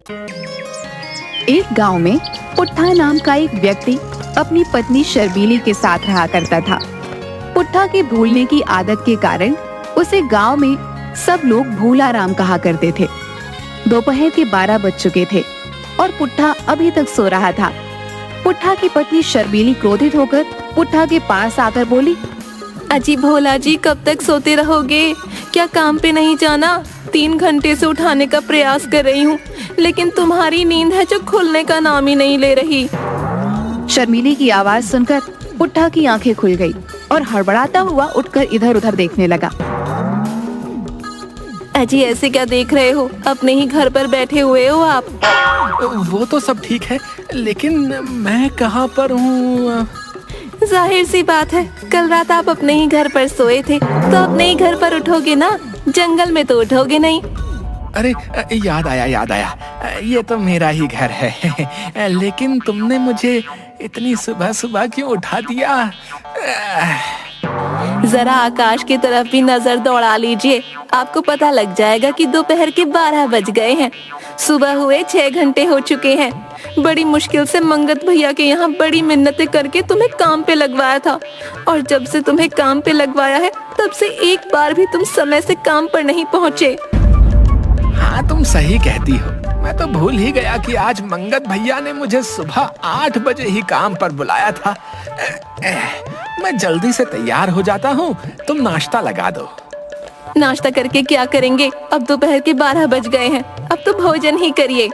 एक गांव में पुट्ठा नाम का एक व्यक्ति अपनी पत्नी शर्मीली के साथ रहा करता था। पुट्ठा के भूलने की आदत के कारण उसे गांव में सब लोग भूला राम कहा करते थे। दोपहर के 12 बज चुके थे और पुट्ठा अभी तक सो रहा था। पुट्ठा की पत्नी शर्मीली क्रोधित होकर पुट्ठा के पास आकर बोली, अजी भोला जी, कब तक सोते रहोगे? क्या काम पे नहीं जाना? 3 घंटे से उठाने का प्रयास कर रही हूँ, लेकिन तुम्हारी नींद है जो खुलने का नाम ही नहीं ले रही। शर्मीली की आवाज सुनकर पुट्ठा की आंखें खुल गई और हड़बड़ाता हुआ उठकर इधर उधर देखने लगा। अजी ऐसे क्या देख रहे हो? अपने ही घर पर बैठे हुए हो आप। वो तो सब ठीक है, लेकिन मैं कहाँ पर हूँ? जाहिर सी बात है, कल रात आप अपने ही घर पर सोए थे, तो अपने ही घर पर उठोगे ना, जंगल में तो उठोगे नहीं। अरे याद आया, ये तो मेरा ही घर है। लेकिन तुमने मुझे इतनी सुबह सुबह क्यों उठा दिया? जरा आकाश की तरफ भी नजर दौड़ा लीजिए, आपको पता लग जाएगा कि दोपहर के 12 बज गए हैं। सुबह हुए 6 घंटे हो चुके हैं। बड़ी मुश्किल से मंगत भैया के यहाँ बड़ी मिन्नतें करके तुम्हें काम पे लगवाया था, और जब से तुम्हें काम पे लगवाया है तब से एक बार भी तुम समय से काम पर नहीं पहुँचे। हाँ, तुम सही कहती हो। मैं तो भूल ही गया कि आज मंगत भैया ने मुझे सुबह 8 बजे ही काम पर बुलाया था। मैं जल्दी से तैयार हो जाता हूँ, तुम नाश्ता लगा दो। नाश्ता करके क्या करेंगे? अब दोपहर के 12 बज गए हैं, अब तो भोजन ही करिए।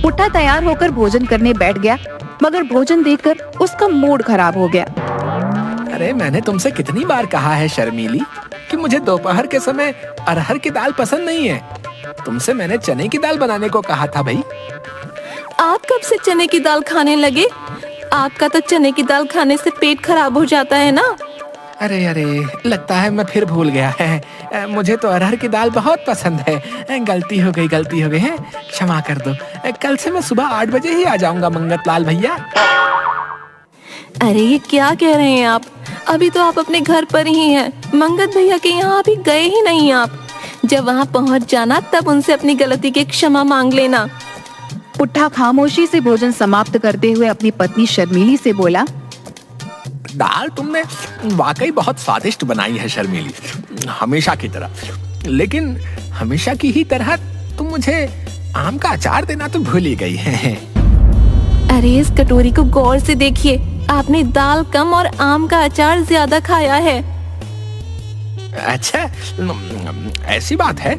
पुट्ठा तैयार होकर भोजन करने बैठ गया, मगर भोजन देखकर उसका मूड खराब हो गया। अरे मैंने तुमसे कितनी बार कहा है शर्मीली कि मुझे दोपहर के समय अरहर की दाल पसंद नहीं है। तुमसे मैंने चने की दाल बनाने को कहा था भाई। आप कब से चने की दाल खाने लगे? आपका तो चने की दाल खाने से पेट खराब हो जाता है ना। अरे लगता है मैं फिर भूल गया है। मुझे तो अरहर की दाल बहुत पसंद है। गलती हो गई है, क्षमा कर दो। कल से मैं सुबह 8 बजे ही आ जाऊंगा मंगत लाल भैया। अरे ये क्या कह रहे हैं आप? अभी तो आप अपने घर पर ही हैं। मंगत भैया के यहाँ अभी गए ही नहीं आप। जब वहाँ पहुँच जाना तब उनसे अपनी गलती की क्षमा मांग लेना। पुट्ठा खामोशी से भोजन समाप्त करते हुए अपनी पत्नी शर्मीली से बोला, दाल तुमने वाकई बहुत स्वादिष्ट बनाई है शर्मीली, हमेशा की तरह। लेकिन हमेशा की ही तरह तुम मुझे आम का अचार देना तो भूल ही गई है। अरे इस कटोरी को गौर से देखिए, आपने दाल कम और आम का अचार ज्यादा खाया है। अच्छा, ऐसी बात है।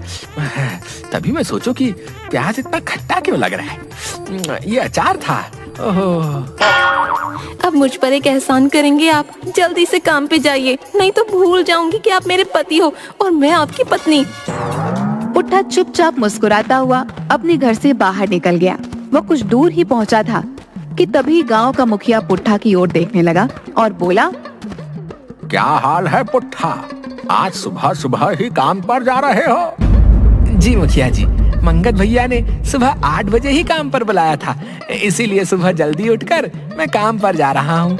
तभी मैं सोचूं कि प्याज इतना खट्टा क्यों लग रहा है। ये अचार था। ओहो। अब मुझ पर एक एहसान करेंगे आप? जल्दी से काम पे जाइए, नहीं तो भूल जाऊंगी कि आप मेरे पति हो और मैं आपकी पत्नी। पुट्ठा चुपचाप मुस्कुराता हुआ अपने घर से बाहर निकल गया। वह कुछ दूर ही पहुंचा था कि तभी गांव का मुखिया पुट्ठा की ओर देखने लगा और बोला, क्या हाल है पुट्ठा? आज सुबह सुबह ही काम पर जा रहे हो? जी मुखिया जी, मंगत भैया ने सुबह 8 बजे ही काम पर बुलाया था, इसीलिए सुबह जल्दी उठकर मैं काम पर जा रहा हूँ।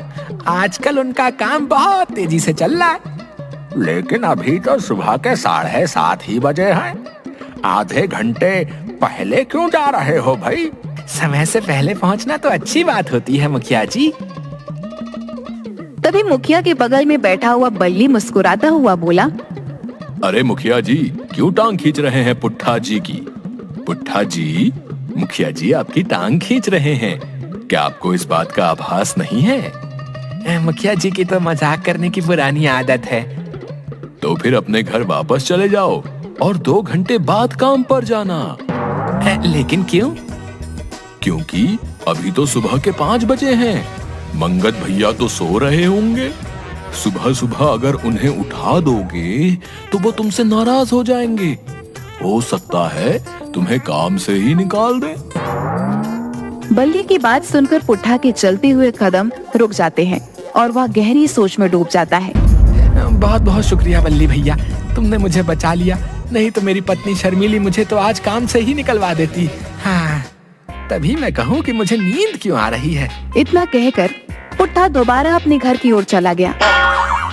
आजकल उनका काम बहुत तेजी से चल रहा है। लेकिन अभी तो सुबह के 7:30 ही बजे हैं। आधे घंटे पहले क्यों जा रहे हो भाई? समय से पहले पहुँचना तो अच्छी बात होती है मुखिया जी। तभी मुखिया के बगल में बैठा हुआ बल्ली मुस्कुराता हुआ बोला, अरे मुखिया जी, क्यों टांग खींच रहे हैं पुट्ठा जी की? पुट्ठा जी, मुखिया जी आपकी टांग खींच रहे हैं। क्या आपको इस बात का आभास नहीं है? मुखिया जी की तो मजाक करने की पुरानी आदत है। तो फिर अपने घर वापस चले जाओ और 2 घंटे बाद काम पर जाना। लेकिन क्यों? क्योंकि अभी तो सुबह के 5 बजे हैं। मंगत भैया तो सो रहे होंगे। सुबह सुबह अगर उन्हें उठा दोगे तो वो तुमसे नाराज हो जाएंगे। हो सकता है तुम्हें काम से ही निकाल दे। बल्ली की बात सुनकर पुट्ठा के चलते हुए कदम रुक जाते हैं और वह गहरी सोच में डूब जाता है। बहुत बहुत शुक्रिया बल्ली भैया, तुमने मुझे बचा लिया। नहीं तो मेरी पत्नी शर्मीली मुझे तो आज काम से ही निकलवा देती। हाँ, तभी मैं कहूँ कि मुझे नींद क्यों आ रही है। इतना कहकर पुट्ठा दोबारा अपने घर की ओर चला गया।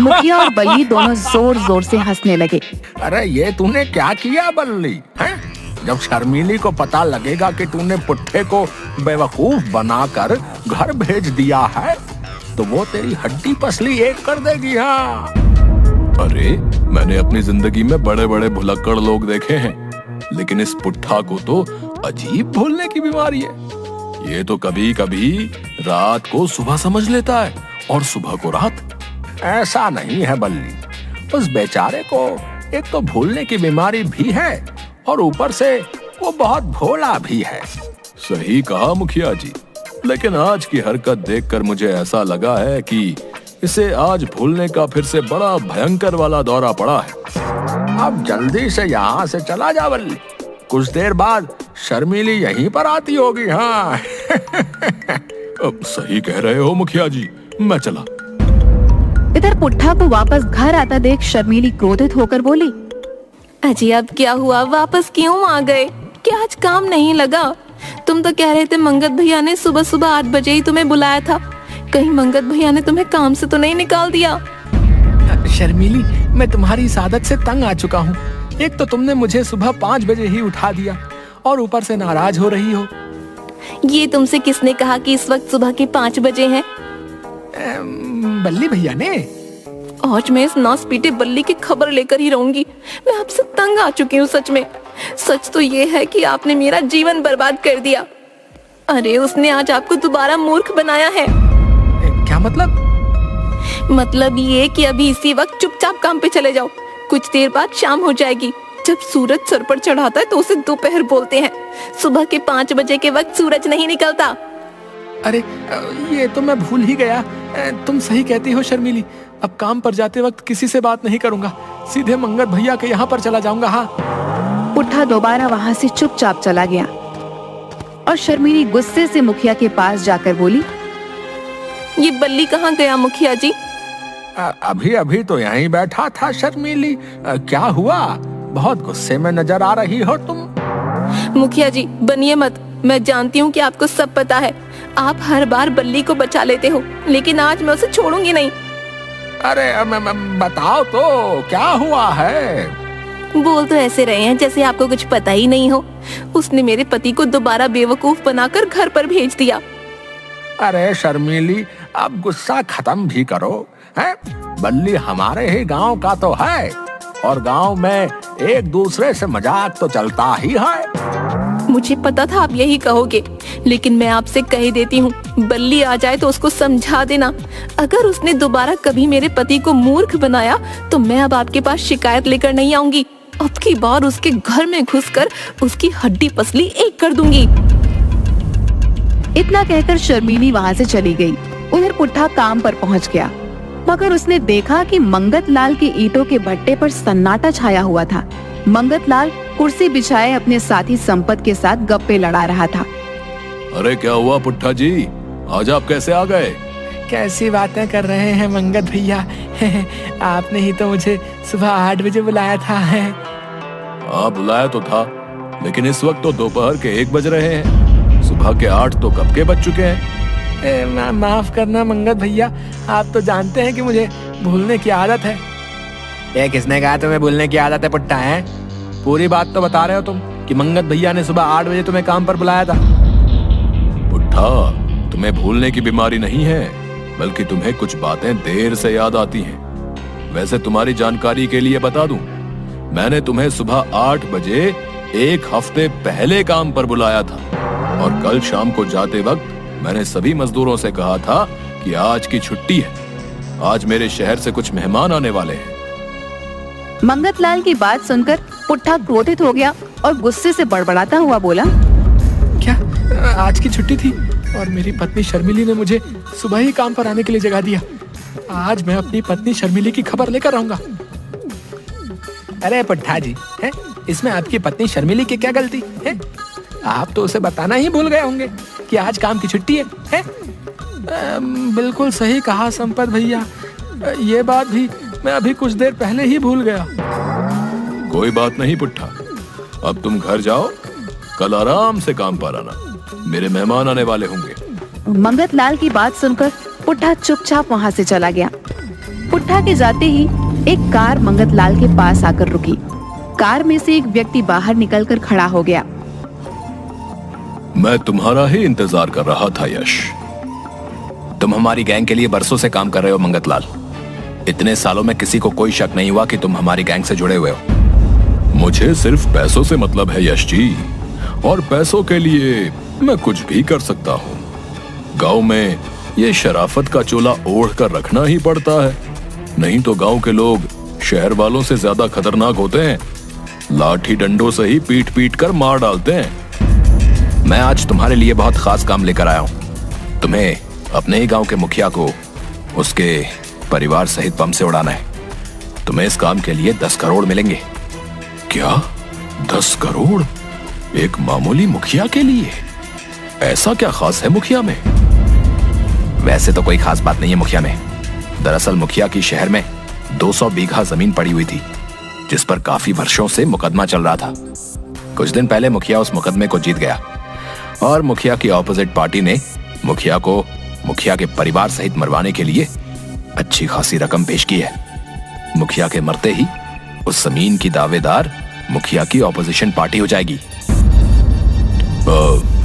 मुखिया और बल्ली दोनों जोर जोर से हंसने लगे। अरे ये तूने क्या किया बल्ली? हैं? जब शर्मीली को पता लगेगा कि तूने पुट्ठे को बेवकूफ बनाकर घर भेज दिया है तो वो तेरी हड्डी पसली एक कर देगी। हाँ, अरे मैंने अपनी जिंदगी में बड़े बड़े भुलक्कड़ लोग देखे हैं, लेकिन इस पुट्ठा को तो अजीब भूलने की बीमारी है। ये तो कभी कभी रात को सुबह समझ लेता है और सुबह को रात। ऐसा नहीं है बल्ली, उस बेचारे को एक तो भूलने की बीमारी भी है और ऊपर से वो बहुत भोला भी है। सही कहा मुखिया जी, लेकिन आज की हरकत देखकर मुझे ऐसा लगा है कि इसे आज भूलने का फिर से बड़ा भयंकर वाला दौरा पड़ा है। अब जल्दी से यहाँ से चला जा बल्ली, कुछ देर बाद शर्मीली यहीं पर आती होगी। हाँ अब सही कह रहे हो मुखिया जी, मैं चला। इधर पुट्ठा को वापस घर आता देख शर्मीली क्रोधित होकर बोली, अजी अब क्या हुआ, वापस क्यों आ गए? क्या आज काम नहीं लगा? तुम तो कह रहे थे मंगत भैया ने सुबह सुबह 8 बजे ही तुम्हें बुलाया था। कहीं मंगत भैया ने तुम्हें काम से तो नहीं निकाल दिया? शर्मीली, मैं तुम्हारी इस आदत से तंग आ चुका हूँ। एक तो तुमने मुझे सुबह 5 बजे ही उठा दिया और ऊपर से नाराज हो रही हो। ये तुमसे किसने कहा कि इस वक्त सुबह के 5 बजे हैं? बल्ली भैया ने। आज मैं इस नास पीटे बल्ली की खबर लेकर ही रहूंगी। मैं आपसे तंग आ चुकी हूँ सच में। सच तो ये है कि आपने मेरा जीवन बर्बाद कर दिया। अरे उसने आज आपको दोबारा मूर्ख बनाया है। क्या मतलब? मतलब ये कि अभी इसी वक्त चुपचाप काम पे चले जाओ। कुछ देर बाद शाम हो जाएगी। जब सूरज सर पर चढ़ाता है तो उसे दोपहर बोलते हैं। सुबह के 5 बजे के वक्त सूरज नहीं निकलता। अरे ये तो मैं भूल ही गया। तुम सही कहती हो शर्मीली, अब काम पर जाते वक्त किसी से बात नहीं करूंगा, सीधे मंगत भैया के यहाँ पर चला जाऊंगा। हाँ। पुट्ठा दोबारा वहाँ से चुपचाप चला गया और शर्मीली गुस्से से मुखिया के पास जाकर बोली, ये बल्ली कहाँ गया मुखिया जी? अभी अभी तो यहीं बैठा था शर्मीली। क्या हुआ? बहुत गुस्से में नजर आ रही हो तुम। मुखिया जी बनिए मत, मैं जानती हूँ कि आपको सब पता है। आप हर बार बल्ली को बचा लेते हो, लेकिन आज मैं उसे छोड़ूंगी नहीं। अरे बताओ तो क्या हुआ है? बोल तो ऐसे रहे हैं जैसे आपको कुछ पता ही नहीं हो। उसने मेरे पति को दोबारा बेवकूफ बनाकर घर पर भेज दिया। अरे शर्मीली, अब गुस्सा खत्म भी करो। हैं? बल्ली हमारे ही गांव का तो है और गांव में एक दूसरे से मजाक तो चलता ही है। मुझे पता था आप यही कहोगे, लेकिन मैं आपसे कह देती हूँ, बल्ली आ जाए तो उसको समझा देना। अगर उसने दोबारा कभी मेरे पति को मूर्ख बनाया तो मैं अब आपके पास शिकायत लेकर नहीं आऊंगी। अब की बार उसके घर में घुसकर उसकी हड्डी पसली एक कर दूंगी। इतना कहकर शर्मीली वहाँ से चली गई। उधर पुट्ठा काम पर पहुँच गया, मगर उसने देखा कि मंगत लाल के ईंटों के भट्टे पर सन्नाटा छाया हुआ था। मंगत लाल कुर्सी बिछाए अपने साथी संपत के साथ गप्पे लड़ा रहा था। अरे क्या हुआ पुट्ठा जी, आज आप कैसे आ गए? कैसी बातें कर रहे हैं मंगत भैया। आपने ही तो मुझे सुबह 8 बजे बुलाया था। हाँ बुलाया तो था, लेकिन इस वक्त तो दोपहर के 1 बज रहे हैं। सुबह के 8 तो कब के बज चुके हैं। माफ करना मंगत भैया, आप तो जानते हैं कि मुझे भूलने की आदत है। ये किसने कहा तुम्हें भूलने की आदत है पुट्ठा? है पूरी बात तो बता रहे हो तुम कि मंगत भैया ने सुबह 8 बजे तुम्हें काम पर बुलाया था। पुट्ठा, तुम्हें भूलने की बीमारी नहीं है, बल्कि तुम्हें कुछ बातें देर से याद आती हैं। वैसे तुम्हारी जानकारी के लिए बता दूं, मैंने तुम्हें सुबह 8 बजे 1 हफ्ते पहले काम पर बुलाया था और कल शाम को जाते वक्त मैंने सभी मजदूरों से कहा था कि आज की छुट्टी है। आज मेरे शहर से कुछ मेहमान आने वाले हैं। मंगत लाल की बात सुनकर पुट्ठा क्रोधित हो गया और गुस्से से बड़बड़ाता हुआ बोला, क्या आज की छुट्टी थी और मेरी पत्नी शर्मिली ने मुझे सुबह ही काम पर आने के लिए जगा दिया। आज मैं अपनी पत्नी शर्मिली की खबर लेकर आऊंगा। अरे पुट्ठा जी, है इसमें आपकी पत्नी शर्मिली की क्या गलती है? आप तो उसे बताना ही भूल गए होंगे कि आज काम की छुट्टी है? बिल्कुल सही कहा संपत भैया, ये बात भी मैं अभी कुछ देर पहले ही भूल गया। कोई बात नहीं पुट्ठा, अब तुम घर जाओ, कल आराम से काम पर आना, मेरे मेहमान आने वाले होंगे। मंगत लाल की बात सुनकर पुट्ठा चुपचाप वहाँ से चला गया। पुट्ठा के जाते ही एक कार मंगत लाल के पास आकर रुकी। कार में से एक व्यक्ति बाहर निकलकर खड़ा हो गया। मैं तुम्हारा ही इंतजार कर रहा था यश। तुम हमारी गैंग के लिए बरसों से काम कर रहे हो मंगतलाल। इतने सालों में किसी को कोई शक नहीं हुआ कि तुम हमारी गैंग से जुड़े हुए हो। मुझे सिर्फ पैसों से मतलब है यश जी, और पैसों के लिए मैं कुछ भी कर सकता हूँ। गांव में ये शराफत का चोला ओढ़ कर रखना ही पड़ता है, नहीं तो गांव के लोग शहर वालों से ज्यादा खतरनाक होते हैं। लाठी डंडों से ही पीट पीट कर मार डालते हैं। मैं आज तुम्हारे लिए बहुत खास काम लेकर आया हूँ। तुम्हें अपने ही गांव के मुखिया को उसके परिवार सहित बम से उड़ाना है। तुम्हें इस काम के लिए 10 करोड़ मिलेंगे। क्या 10 करोड़ एक मामूली मुखिया के लिए? ऐसा क्या खास है मुखिया में? वैसे तो कोई खास बात नहीं है मुखिया में। दरअसल मुखिया की शहर में 200 बीघा जमीन पड़ी हुई थी, जिस पर काफी वर्षों से मुकदमा चल रहा था। कुछ दिन पहले मुखिया उस मुकदमे को जीत गया और मुखिया की ऑपोजिट पार्टी ने मुखिया को मुखिया के परिवार सहित मरवाने के लिए अच्छी खासी रकम पेश की है। मुखिया के मरते ही उस जमीन की दावेदार मुखिया की ऑपोजिशन पार्टी हो जाएगी।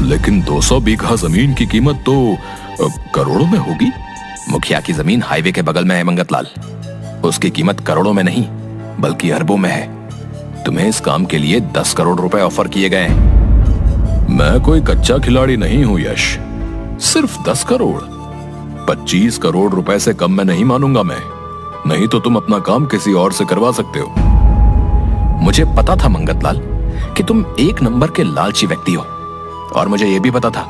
लेकिन 200 बीघा जमीन की कीमत तो करोड़ों में होगी। मुखिया की जमीन हाईवे के बगल में है मंगतलाल। उसकी कीमत करोड़ों में नहीं बल्कि अरबों में है। तुम्हें इस काम के लिए 10 करोड़ रुपए ऑफर किए गए हैं। मैं कोई कच्चा खिलाड़ी नहीं हूं यश। सिर्फ 10 करोड़ 25 करोड़ रुपए से कम मैं नहीं मानूंगा मैं। नहीं तो तुम अपना काम किसी और से करवा सकते हो। मुझे पता था मंगतलाल कि तुम एक नंबर के लालची व्यक्ति हो, और मुझे यह भी पता था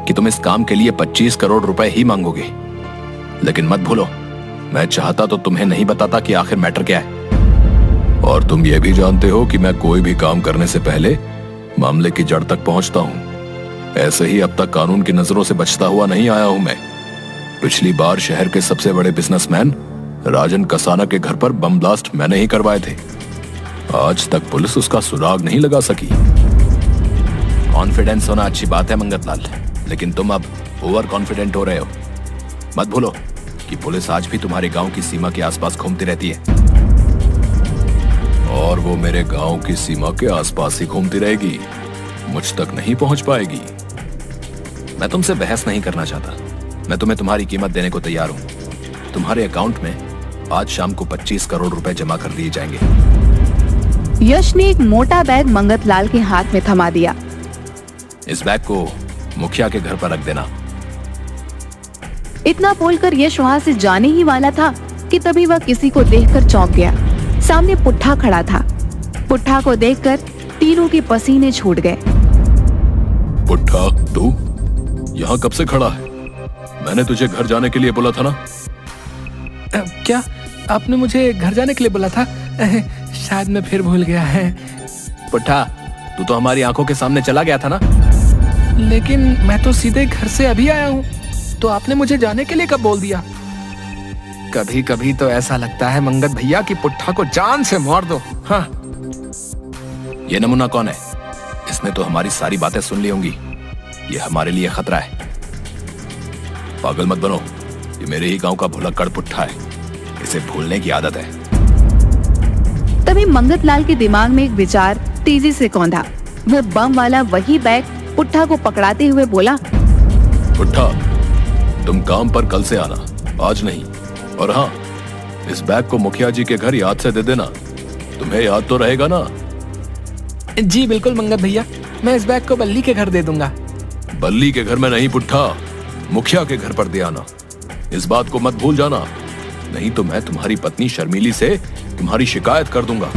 कि तुम इस काम के लिए 25 करोड़ रुपए ही मांगोगे। लेकिन मत भूलो, मैं चाहता तो तुम्हें नहीं बताता कि आखिर मैटर क्या है। और तुम ये भी जानते हो कि मैं कोई भी काम करने से पहले मामले की जड़ तक पहुंचता हूं। ऐसे ही अब तक कानून की नजरों से बचता हुआ नहीं आया हूं मैं। पिछली बार शहर के सबसे बड़े बिजनेसमैन राजन कसाना के घर पर बम ब्लास्ट मैंने ही करवाए थे। आज तक पुलिस उसका सुराग नहीं लगा सकी। कॉन्फिडेंस होना अच्छी बात है मंगतलाल, लेकिन तुम अब ओवर कॉन्फिडेंट हो रहे हो। मत भूलो कि पुलिस आज भी तुम्हारे गांव की सीमा के आसपास घूमती रहती है। और वो मेरे गांव की सीमा के आसपास ही घूमती रहेगी, मुझ तक नहीं पहुंच पाएगी। मैं तुमसे बहस नहीं करना चाहता। मैं तुम्हें तुम्हारी कीमत देने को तैयार हूं। तुम्हारे अकाउंट में आज शाम को 25 करोड़ रुपए जमा कर दिए जाएंगे। यश ने एक मोटा बैग मंगतलाल के हाथ में थमा दिया। इस बैग को मुखिया के घर पर रख देना। इतना बोलकर यश वहाँ से जाने ही वाला था कि तभी वह किसी को देखकर चौंक गया। सामने पुट्ठा खड़ा था। पुट्ठा को देखकर तीनों के पसीने छूट गए। पुट्ठा, तू यहाँ कब से खड़ा है? मैंने तुझे घर जाने के लिए बोला था ना? क्या आपने मुझे घर जाने के लिए बोला था? शायद मैं फिर भूल गया है। पुट्ठा, तू तो हमारी आंखों के सामने चला गया था ना? लेकिन मैं तो सीधे घर से अभी आया हूँ, तो आपने मुझे जाने के लिए कब बोल दिया? कभी कभी तो ऐसा लगता है मंगत भैया कि पुट्ठा को जान से मार दो। हाँ। ये नमूना कौन है? इसने तो हमारी सारी बातें सुन ली होंगी। ये हमारे लिए खतरा है। पागल मत बनो, ये मेरे ही गांव का भुलक्कड़ पुट्ठा है। इसे भूलने की आदत है। तभी मंगतलाल के दिमाग में एक विचार तेजी से कौंधा। वह बम वाला वही बैग पुट्ठा को पकड़ाते हुए बोला, पुट्ठा, तुम काम पर कल से आना, आज नहीं। और हाँ, इस बैग को मुखिया जी के घर याद से दे देना। तुम्हें याद तो रहेगा ना? जी बिल्कुल मंगत भैया, मैं इस बैग को बल्ली के घर दे दूंगा। बल्ली के घर में नहीं पुट्ठा, मुखिया के घर पर दे आना। इस बात को मत भूल जाना, नहीं तो मैं तुम्हारी पत्नी शर्मीली से तुम्हारी शिकायत कर दूंगा।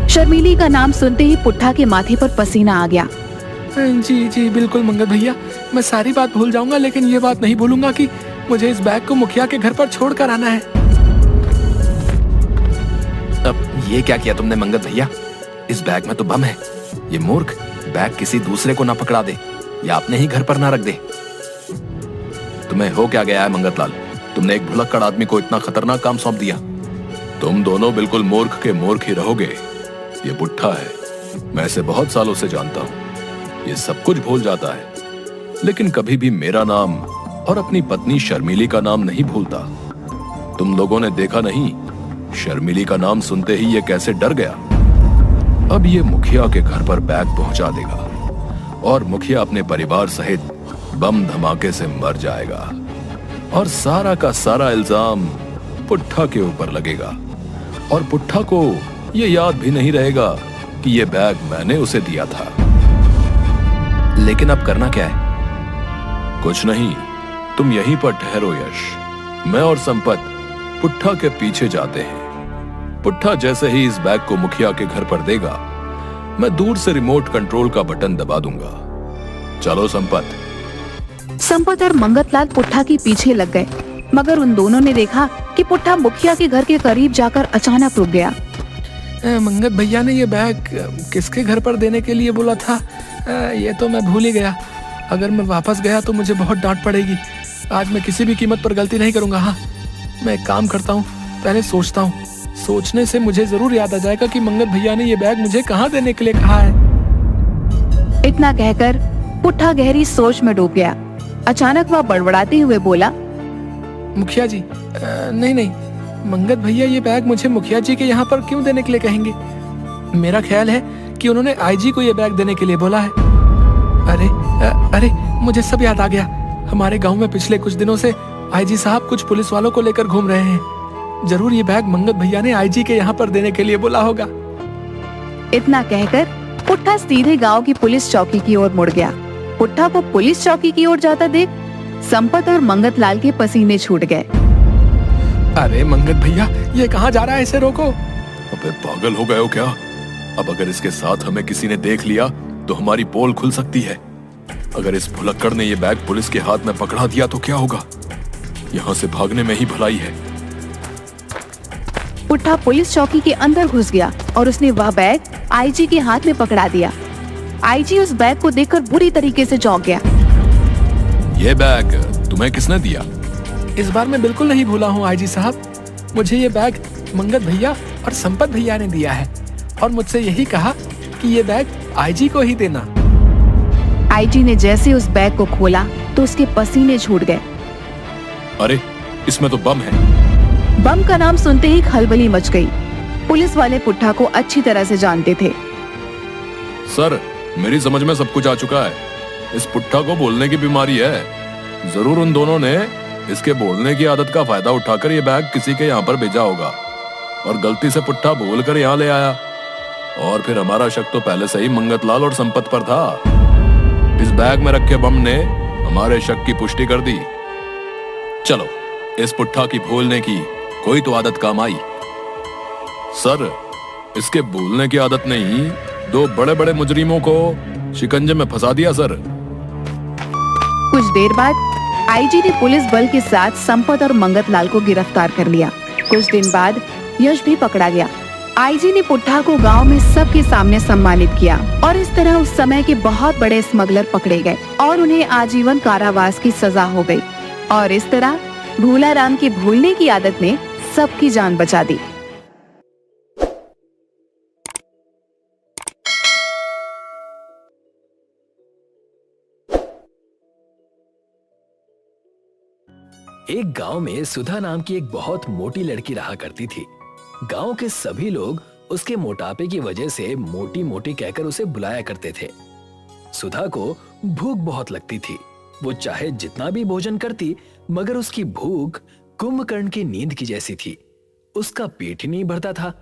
शर्मीली का नाम सुनते ही पुट्ठा के माथे पर पसीना आ गया। जी जी बिल्कुल मंगत भैया, मैं सारी बात भूल जाऊंगा, लेकिन ये बात नहीं भूलूंगा कि मुझे इस बैग को मुखिया के घर पर छोड़ कर आना है। अब ये क्या किया तुमने मंगत भैया? इस बैग में तो बम है। ये मूर्ख बैग किसी दूसरे को ना पकड़ा दे या अपने ही घर पर ना रख दे। तुम्हें हो क्या गया है मंगतलाल? तुमने एक भुलक्कड़ आदमी को इतना खतरनाक काम सौंप दिया। तुम दोनों बिल्कुल मूर्ख के मूर्ख ही रहोगे। ये पुट्ठा है, मैं इसे बहुत सालों से जानता हूँ। ये सब कुछ भूल जाता है, लेकिन कभी भी मेरा नाम और अपनी पत्नी शर्मीली का नाम नहीं भूलता। तुम लोगों ने देखा नहीं, शर्मीली का नाम सुनते ही ये कैसे डर गया। अब ये मुखिया के घर पर बैग पहुंचा देगा और मुखिया अपने परिवार सहित बम धमाके से मर जाएगा और सारा का सारा इल्जाम पुट्ठा के ऊपर लगेगा और पुट्ठा को ये याद भी नहीं रहेगा कि ये बैग मैंने उसे दिया था। लेकिन अब करना क्या है? कुछ नहीं, तुम यहीं पर ठहरो यश। मैं और संपत पुट्ठा के पीछे जाते हैं। पुट्ठा जैसे ही इस बैग को मुखिया के घर पर देगा, मैं दूर से रिमोट कंट्रोल का बटन दबा दूंगा। चलो संपत। संपत और मंगतलाल पुट्ठा के पीछे लग गए, मगर उन दोनों ने देखा कि पुट्ठा मुखिया के घर के करीब जाकर अचानक रुक गया। मंगत भैया ने ये बैग किसके घर पर देने के लिए बोला था? ये तो मैं भूल ही गया। अगर मैं वापस गया तो मुझे बहुत डांट पड़ेगी। आज मैं किसी भी कीमत पर गलती नहीं करूंगा। हाँ, मैं एक काम करता हूँ, पहले सोचता हूँ। सोचने से मुझे जरूर याद आ जाएगा कि मंगत भैया ने ये बैग मुझे कहाँ देने के लिए कहा है। इतना कहकर पुट्ठा गहरी सोच में डूब गया। अचानक वह बड़बड़ाते हुए बोला, मुखिया जी, नहीं, मंगत भैया ये बैग मुझे मुखिया जी के यहाँ पर क्यों देने के लिए कहेंगे? मेरा ख्याल है कि उन्होंने आईजी को ये बैग देने के लिए बोला है। अरे, मुझे सब याद आ गया। हमारे गांव में पिछले कुछ दिनों से आईजी साहब कुछ पुलिस वालों को लेकर घूम रहे हैं। जरूर ये बैग मंगत भैया ने आईजी के यहाँ पर देने के लिए बोला होगा। इतना कहकर पुट्ठा सीधे गांव की पुलिस चौकी की ओर मुड़ गया। पुट्ठा को पुलिस चौकी की ओर जाता देख संपत और मंगतलाल के पसीने छूट गए। अरे मंगत भैया, ये कहाँ जा रहा है? इसे रोको। अबे पागल हो गए हो क्या? अब अगर इसके साथ हमें किसी ने देख लिया तो हमारी पोल खुल सकती है। अगर इस भुलक्कड़ ने ये बैग पुलिस के हाथ में पकड़ा दिया तो क्या होगा? यहाँ से भागने में ही भलाई है। पुट्ठा पुलिस चौकी के अंदर घुस गया और उसने वह बैग आईजी के हाथ में पकड़ा दिया। आईजी उस बैग को देखकर बुरी तरीके से चौंक गया। ये बैग तुम्हें किसने दिया? इस बार मैं बिल्कुल नहीं भूला हूँ आईजी साहब। मुझे ये बैग मंगत भैया और संपत भैया ने दिया है और मुझसे यही कहा कि ये बैग आईजी को ही देना। आईजी ने जैसे उस बैग को खोला तो उसके पसीने छूट गए। अरे, इसमें तो बम है। बम का नाम सुनते ही खलबली मच गई। पुलिस वाले पुट्ठा को अच्छी तरह से जानते थे। सर, मेरी समझ में सब कुछ आ चुका है। इस पुट्ठा को बोलने की बीमारी है। जरूर उन दोनों ने इसके बोलने की आदत का फायदा उठाकर ये बैग किसी के यहाँ पर भेजा होगा और गलती से पुट्ठा बोलकर यहाँ ले आया। और फिर हमारा शक तो पहले से ही मंगतलाल और संपत पर था। इस बैग में रखे बम ने हमारे शक की पुष्टि कर दी। चलो, इस पुट्ठा की बोलने की कोई तो आदत काम आई। सर, इसके बोलने की आदत ने ही दो बड़े बड़े मुजरिमों को शिकंजे में फंसा दिया सर। कुछ देर बाद आईजी ने पुलिस बल के साथ संपत और मंगतलाल को गिरफ्तार कर लिया। कुछ दिन बाद यश भी पकड़ा गया। आईजी ने पुट्ठा को गांव में सबके सामने सम्मानित किया और इस तरह उस समय के बहुत बड़े स्मगलर पकड़े गए और उन्हें आजीवन कारावास की सजा हो गई। और इस तरह भूलाराम की भूलने की आदत ने सबकी जान बचा दी। एक गांव में सुधा नाम की एक बहुत मोटी लड़की रहा करती थी। गांव के सभी लोग उसके मोटापे की वजह से मोटी मोटी कहकर उसे बुलाया करते थे। सुधा को भूख बहुत लगती थी। वो चाहे जितना भी भोजन करती, मगर उसकी भूख कुंभकर्ण की नींद की जैसी थी। उसका पेट ही नहीं भरता था।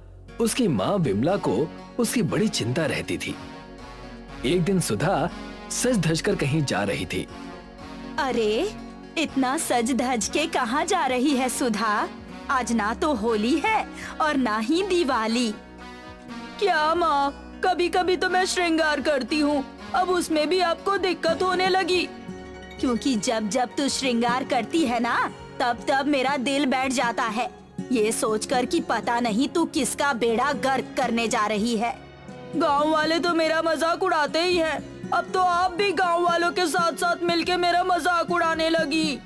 उसकी माँ विमला को उसकी बड़ी चिंता रहती थी। एक दिन सुधा सज धज कर कहीं जा रही थी। अरे, इतना सज धज के कहाँ जा रही है सुधा? आज ना तो होली है और ना ही दिवाली। क्या माँ, कभी कभी तो मैं श्रृंगार करती हूँ, अब उसमें भी आपको दिक्कत होने लगी। क्योंकि जब जब तू श्रृंगार करती है ना, तब तब मेरा दिल बैठ जाता है, ये सोचकर कि पता नहीं तू किसका बेड़ा गर्क करने जा रही है। गांव वाले तो मेरा मजाक उड़ाते ही हैं। अब तो आप भी गांव वालों के साथ साथ मिलके मेरा मजाक उड़ाने लगी।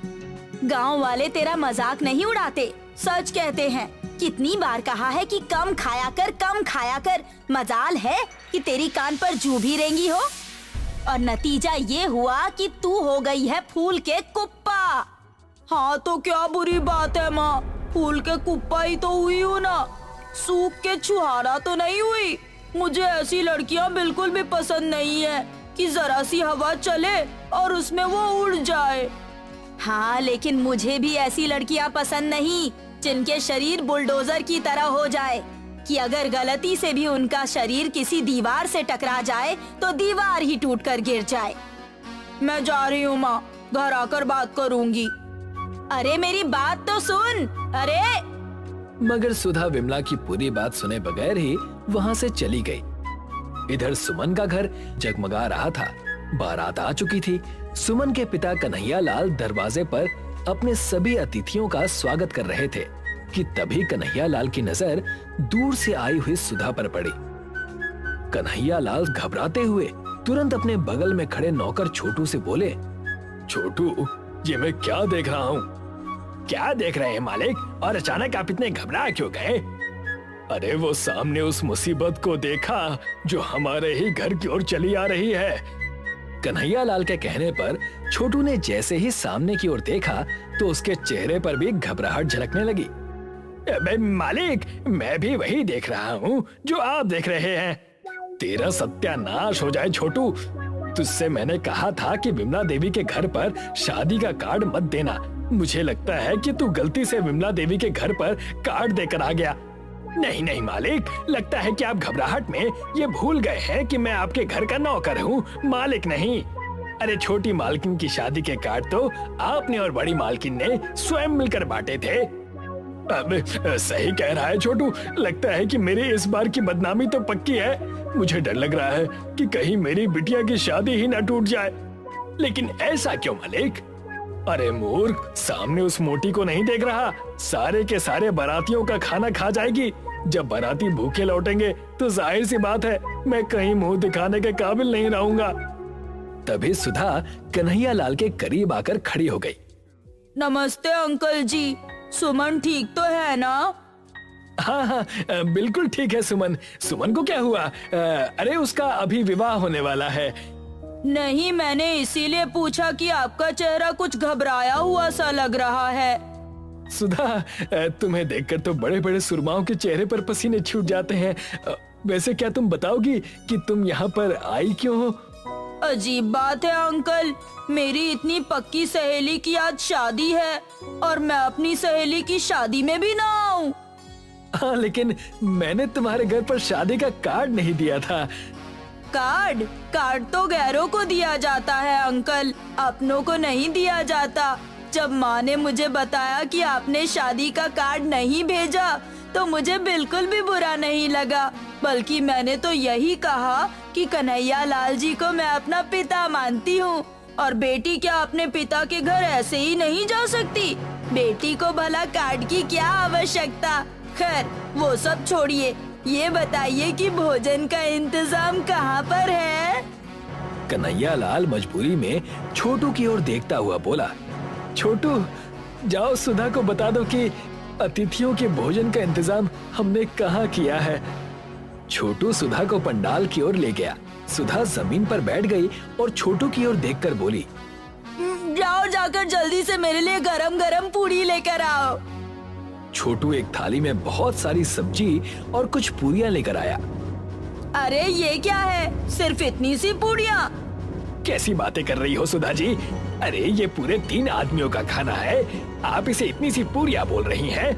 गांव वाले तेरा मजाक नहीं उड़ाते, सच कहते हैं। कितनी बार कहा है कि कम खाया कर, कम खाया कर। मजाल है कि तेरी कान पर जू भी रेंगी हो। और नतीजा ये हुआ कि तू हो गई है फूल के कुप्पा। हाँ तो क्या बुरी बात है माँ, फूल के कुप्पा ही तो हुई हूँ ना, सूख के छुहारा तो नहीं हुई। मुझे ऐसी लड़कियां बिल्कुल भी पसंद नहीं है कि जरा सी हवा चले और उसमें वो उड़ जाए। हाँ, लेकिन मुझे भी ऐसी लड़कियां पसंद नहीं जिनके शरीर बुलडोजर की तरह हो जाए कि अगर गलती से भी उनका शरीर किसी दीवार से टकरा जाए तो दीवार ही टूटकर गिर जाए। मैं जा रही हूँ माँ, घर आकर बात करूँगी। अरे मेरी बात तो सुन। अरे मगर सुधा विमला की पूरी बात सुने बगैर ही वहाँ से चली गई। इधर सुमन का घर जगमगा रहा था। बारात आ चुकी थी। सुमन के पिता कन्हैया लाल दरवाजे पर अपने सभी अतिथियों का स्वागत कर रहे थे कि तभी कन्हैया लाल की नजर दूर से आई हुई सुधा पर पड़ी। कन्हैया लाल घबराते हुए तुरंत अपने बगल में खड़े नौकर छोटू से बोले, छोटू, ये मैं क्या देख रहा हूँ? क्या देख रहे हैं मालिक? और अचानक आप इतने घबरा क्यों गए? अरे वो सामने उस मुसीबत को देखा जो हमारे ही घर की ओर चली आ रही है। कन्हैया लाल के कहने पर छोटू ने जैसे ही सामने की ओर देखा तो उसके चेहरे पर भी घबराहट झलकने लगी। मालिक, मैं भी वही देख रहा हूँ जो आप देख रहे हैं। तेरा सत्यानाश हो जाए छोटू। तुझसे मैंने कहा था कि विमला देवी के घर पर शादी का कार्ड मत देना। मुझे लगता है कि तू गलती से विमला देवी के घर पर कार्ड देकर आ गया। नहीं नहीं मालिक, लगता है कि आप घबराहट में ये भूल गए हैं कि मैं आपके घर का नौकर हूँ, मालिक नहीं। अरे छोटी मालकिन की शादी के कार्ड तो आपने और बड़ी मालकिन ने स्वयं मिलकर बांटे थे। अब सही कह रहा है छोटू, लगता है कि मेरी इस बार की बदनामी तो पक्की है। मुझे डर लग रहा है कि कहीं मेरी बिटिया की शादी ही न टूट जाए। लेकिन ऐसा क्यों मालिक? अरे मूर्ख, सामने उस मोटी को नहीं देख रहा? सारे के सारे बारातियों का खाना खा जाएगी। जब बाराती भूखे लौटेंगे तो जाहिर सी बात है मैं कहीं मुंह दिखाने के काबिल नहीं रहूंगा। तभी सुधा कन्हैया लाल के करीब आकर खड़ी हो गई। नमस्ते अंकल जी, सुमन ठीक तो है ना? हाँ, बिल्कुल ठीक है सुमन। सुमन को क्या हुआ? अरे उसका अभी विवाह होने वाला है। नहीं, मैंने इसीलिए पूछा कि आपका चेहरा कुछ घबराया हुआ सा लग रहा है। सुधा, तुम्हें देखकर तो बड़े बड़े सुरमाओं के चेहरे पर पसीने छूट जाते हैं। वैसे क्या तुम बताओगी कि तुम यहाँ पर आई क्यों हो? अजीब बात है अंकल, मेरी इतनी पक्की सहेली की आज शादी है और मैं अपनी सहेली की शादी में भी ना आऊं। हाँ, लेकिन मैंने तुम्हारे घर पर शादी का कार्ड नहीं दिया था। कार्ड तो गैरों को दिया जाता है अंकल, अपनों को नहीं दिया जाता। जब माँ ने मुझे बताया कि आपने शादी का कार्ड नहीं भेजा तो मुझे बिल्कुल भी बुरा नहीं लगा, बल्कि मैंने तो यही कहा कि कन्हैया लाल जी को मैं अपना पिता मानती हूँ और बेटी क्या अपने पिता के घर ऐसे ही नहीं जा सकती? बेटी को भला कार्ड की क्या आवश्यकता? खैर वो सब छोड़िए, ये बताइए कि भोजन का इंतजाम कहाँ पर है? कन्हैया लाल मजबूरी में छोटू की ओर देखता हुआ बोला, छोटू, जाओ सुधा को बता दो कि अतिथियों के भोजन का इंतजाम हमने कहाँ किया है। छोटू सुधा को पंडाल की ओर ले गया। सुधा जमीन पर बैठ गई और छोटू की ओर देखकर बोली, जाओ जाकर जल्दी से मेरे लिए गरम गरम पूरी लेकर आओ। छोटू एक थाली में बहुत सारी सब्जी और कुछ पूरियां लेकर आया। अरे ये क्या है, सिर्फ इतनी सी पूरियां? कैसी बातें कर रही हो सुधा जी? अरे ये पूरे 3 आदमियों का खाना है, आप इसे इतनी सी पूरियां बोल रही हैं?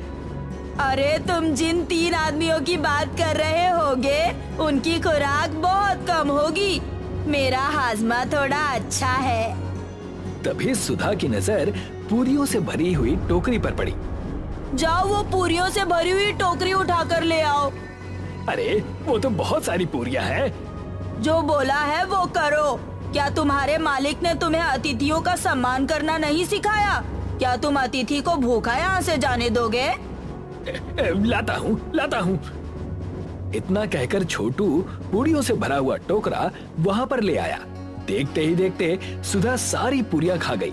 अरे तुम जिन 3 आदमियों की बात कर रहे होगे उनकी खुराक बहुत कम होगी, मेरा हाजमा थोड़ा अच्छा है। तभी सुधा की नजर पूरियों से भरी हुई टोकरी पर पड़ी। जाओ वो पूरियों से भरी हुई टोकरी उठाकर ले आओ। अरे वो तो बहुत सारी पूरियां हैं। जो बोला है वो करो। क्या तुम्हारे मालिक ने तुम्हें अतिथियों का सम्मान करना नहीं सिखाया? क्या तुम अतिथि को भूखा यहाँ से जाने दोगे? लाता हूँ। इतना कहकर छोटू पूरियों से भरा हुआ टोकरा वहाँ पर ले आया। देखते ही देखते सुधा सारी पूरियां खा गई।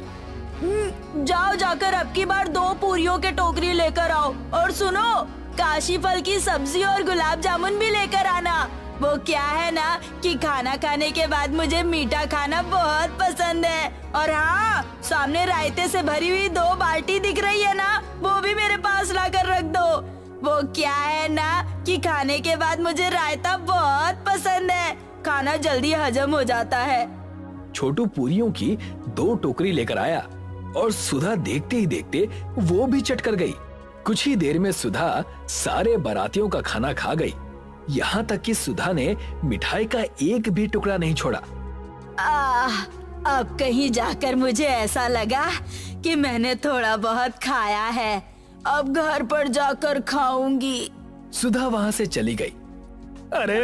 जाओ जाकर अब की बार 2 पूरियों के टोकरी लेकर आओ, और सुनो, काशी फल की सब्जी और गुलाब जामुन भी लेकर आना। वो क्या है ना कि खाना खाने के बाद मुझे मीठा खाना बहुत पसंद है। और हाँ, सामने रायते से भरी हुई 2 बाल्टी दिख रही है ना, वो भी मेरे पास लाकर रख दो। वो क्या है ना कि खाने के बाद मुझे रायता बहुत पसंद है। खाना जल्दी हजम हो जाता है। छोटू पूरियों की 2 टोकरी लेकर आया और सुधा देखते ही देखते वो भी चट कर गई। कुछ ही देर में सुधा सारे बारातियों का खाना खा गई। यहाँ तक कि सुधा ने मिठाई का एक भी टुकड़ा नहीं छोड़ा। अब कहीं जाकर मुझे ऐसा लगा कि मैंने थोड़ा बहुत खाया है। अब घर पर जाकर खाऊंगी। सुधा वहाँ से चली गई। अरे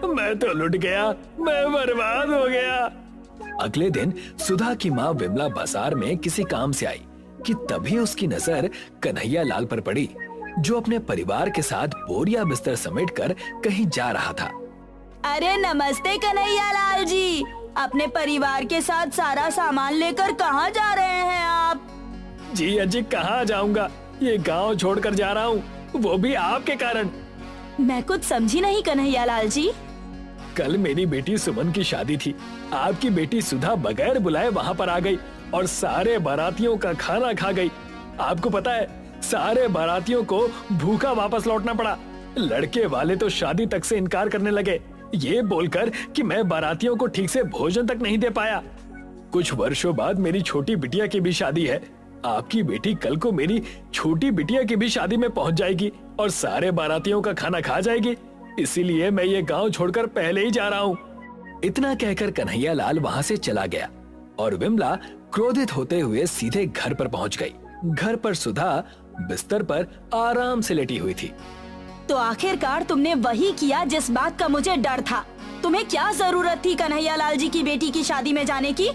मैं तो लुट गया, मैं बर्बाद हो गया। अगले दिन सुधा की माँ विमला बाजार में किसी काम से आई कि तभी उसकी नजर कन्हैया लाल पर पड़ी, जो अपने परिवार के साथ बोरिया बिस्तर समेटकर कहीं जा रहा था। अरे नमस्ते कन्हैया लाल जी, अपने परिवार के साथ सारा सामान लेकर कहाँ जा रहे हैं आप? जी अजी कहाँ जाऊंगा, ये गांव छोड़कर जा रहा हूँ, वो भी आपके कारण। मैं कुछ समझी नहीं कन्हैया लाल जी। कल मेरी बेटी सुमन की शादी थी। आपकी बेटी सुधा बगैर बुलाए वहाँ पर आ गई और सारे बारातियों का खाना खा गई। आपको पता है सारे बारातियों को भूखा वापस लौटना पड़ा। लड़के वाले तो शादी तक से इनकार करने लगे, ये बोलकर कि मैं बारातियों को ठीक से भोजन तक नहीं दे पाया। कुछ वर्षों बाद मेरी छोटी बिटिया की भी शादी है। आपकी बेटी कल को मेरी छोटी बिटिया की भी शादी में पहुंच जाएगी और सारे बारातियों का खाना खा जाएगी। इसीलिए मैं ये गांव छोड़कर पहले ही जा रहा हूँ। इतना कहकर कन्हैया लाल वहाँ से चला गया और विमला क्रोधित होते हुए सीधे घर पर पहुँच गई। घर पर सुधा बिस्तर पर आराम से लेटी हुई थी। तो आखिरकार तुमने वही किया जिस बात का मुझे डर था। तुम्हें क्या जरूरत थी कन्हैया लाल जी की बेटी की शादी में जाने की?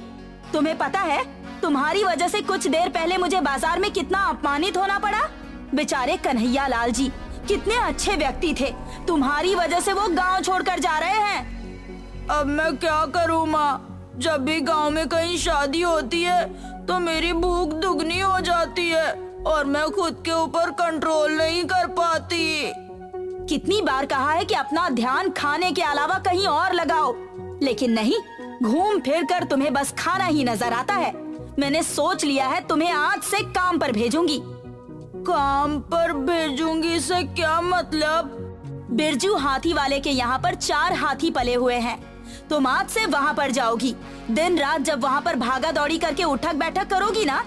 तुम्हें पता है तुम्हारी वजह से कुछ देर पहले मुझे बाजार में कितना अपमानित होना पड़ा। बेचारे कन्हैया लाल जी कितने अच्छे व्यक्ति थे, तुम्हारी वजह से वो गांव छोड़कर जा रहे हैं। अब मैं क्या करूँ माँ, जब भी गांव में कहीं शादी होती है तो मेरी भूख दुगनी हो जाती है और मैं खुद के ऊपर कंट्रोल नहीं कर पाती। कितनी बार कहा है कि अपना ध्यान खाने के अलावा कहीं और लगाओ, लेकिन नहीं, घूम फिर कर तुम्हें बस खाना ही नजर आता है। मैंने सोच लिया है तुम्हें आज से काम पर भेजूंगी। काम पर भेजूंगी से क्या मतलब? बिरजू हाथी वाले के यहाँ पर 4 हाथी पले हुए हैं। तुम आज से वहाँ पर जाओगी। दिन रात जब वहाँ पर भागा दौड़ी करके उठक बैठक करोगी ना,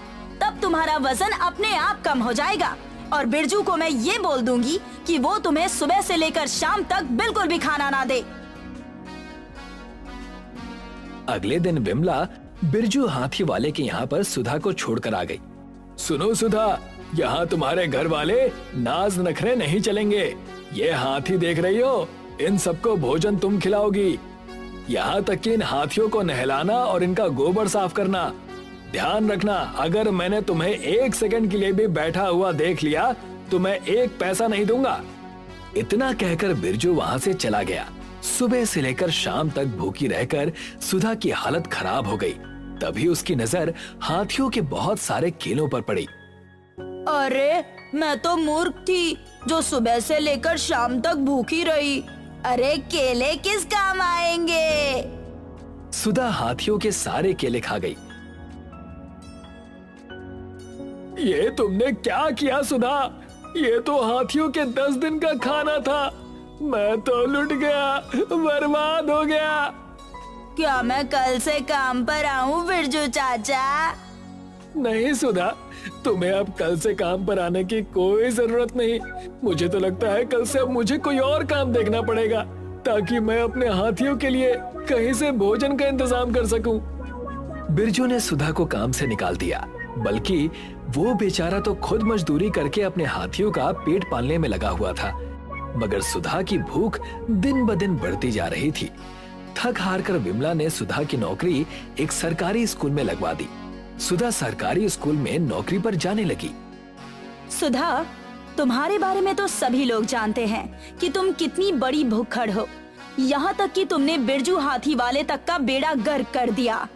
तब तुम्हारा वजन अपने आप कम हो जाएगा। और बिरजू को मैं ये बोल दूंगी कि वो तुम्हें सुबह से लेकर शाम तक बिल्कुल भी खाना ना दे। अगले दिन विमला बिरजू हाथी वाले के यहाँ पर सुधा को छोड़कर आ गई। सुनो सुधा, यहाँ तुम्हारे घर वाले नाज नखरे नहीं चलेंगे। ये हाथी देख रही हो, इन सबको भोजन तुम खिलाओगी। यहाँ तक कि इन हाथियों को नहलाना और इनका गोबर साफ करना। ध्यान रखना, अगर मैंने तुम्हें 1 सेकंड के लिए भी बैठा हुआ देख लिया तो मैं 1 पैसा नहीं दूंगा। इतना कहकर बिरजू वहाँ से चला गया। सुबह से लेकर शाम तक भूखी रहकर सुधा की हालत खराब हो गई। तभी उसकी नजर हाथियों के बहुत सारे केलों पर पड़ी। अरे मैं तो मूर्ख थी जो सुबह से लेकर शाम तक भूखी रही। अरे केले किस काम आएंगे? सुधा हाथियों के सारे केले खा गई। ये तुमने क्या किया सुधा? ये तो हाथियों के 10 दिन का खाना था। मैं तो लुट गया, बर्बाद हो गया। क्या मैं कल से काम पर आऊं बिरजू चाचा? नहीं सुधा, तुम्हें अब कल से काम पर आने की कोई जरूरत नहीं। मुझे तो लगता है कल से अब मुझे कोई और काम देखना पड़ेगा ताकि मैं अपने हाथियों के लिए कहीं से भोजन का इंतजाम कर सकूं। बिरजू ने सुधा को काम से निकाल दिया, बल्कि वो बेचारा तो खुद मजदूरी करके अपने हाथियों का पेट पालने में लगा हुआ था। मगर सुधा की भूख दिन ब दिन बढ़ती जा रही थी। थक हार कर विमला ने सुधा की नौकरी एक सरकारी स्कूल में लगवा दी। सुधा सरकारी स्कूल में नौकरी पर जाने लगी। सुधा, तुम्हारे बारे में तो सभी लोग जानते हैं कि तुम कितनी बड़ी भुक्खड़ हो। यहाँ तक कि तुमने बिरजू हाथी वाले तक का बेड़ा गर्क कर दिया।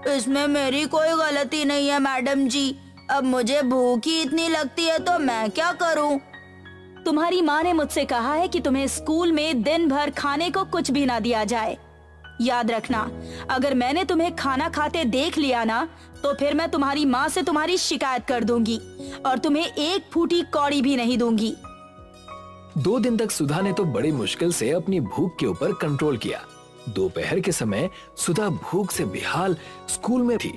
इसमें मेरी कोई गलती नहीं है मैडम जी। अब मुझे भूख ही इतनी लगती है तो मैं क्या करूं? तुम्हारी माँ ने मुझसे कहा है कि तुम्हें स्कूल में दिन भर खाने को कुछ भी ना दिया जाए। याद रखना, अगर मैंने तुम्हें खाना खाते देख लिया ना तो फिर मैं तुम्हारी माँ से तुम्हारी शिकायत कर दूंगी और तुम्हें 1 फूटी कौड़ी भी नहीं दूंगी। 2 दिन तक सुधा ने तो बड़ी मुश्किल से अपनी भूख के ऊपर कंट्रोल किया। दोपहर के समय सुधा भूख से बेहाल स्कूल में थी